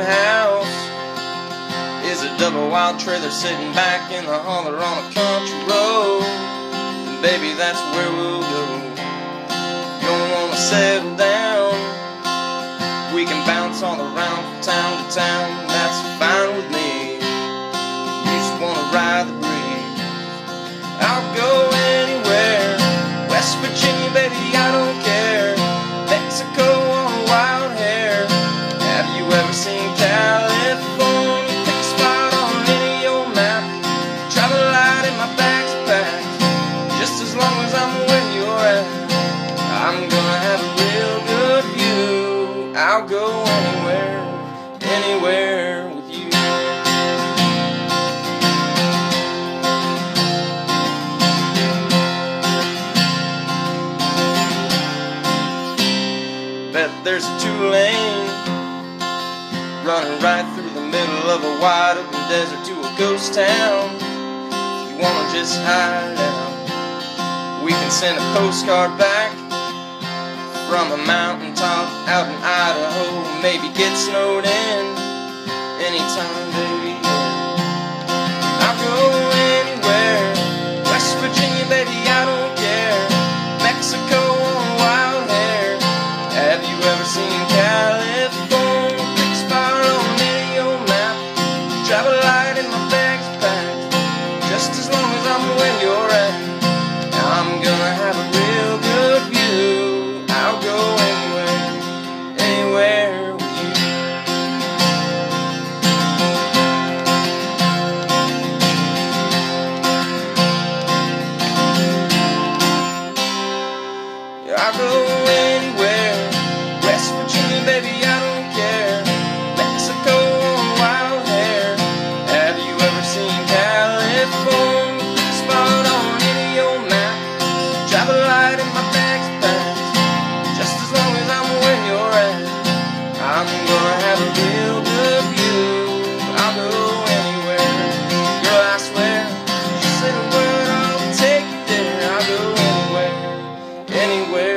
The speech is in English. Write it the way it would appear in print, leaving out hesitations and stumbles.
house is a double wide trailer sitting back in the holler on a country road. And baby, that's where we'll go. You don't wanna settle down, we can bounce all around from town to town. That's fine with me. You just wanna ride the breeze. I'll go anywhere. West Virginia, baby, I don't care. Mexico on a wild hair. Have you ever seen California? Pick a spot on any old map. Travel light in my bag's packed. Just as long as I'm where you're at, I'm gonna have a real good view. I'll go anywhere, anywhere with you. Bet there's a 2-lane running right through the middle of a wide open desert to a ghost town. If you wanna just hide out, we can send a postcard back from a mountaintop out in Idaho. Maybe get snowed in anytime, baby. I'll go anywhere. West Virginia, baby, I don't care. Mexico on a wild hair. Have you ever seen California? Pick a spot on any old map. Travel light in my bag's packed. Just as long as I'm where you're at, I'm gonna have a real good view. I'll go anywhere, anywhere with you. Yeah, I'll go anywhere. West Virginia, baby, I don't care. Mexico on wild hair. Have you ever seen California? Pick a spot on any old map. Travel light in my bag's packed. Just as long as I'm where you're at, I'm gonna have a real good view. I'll go anywhere. Girl, I swear, just say the word, I'll take you there. I'll go anywhere, anywhere.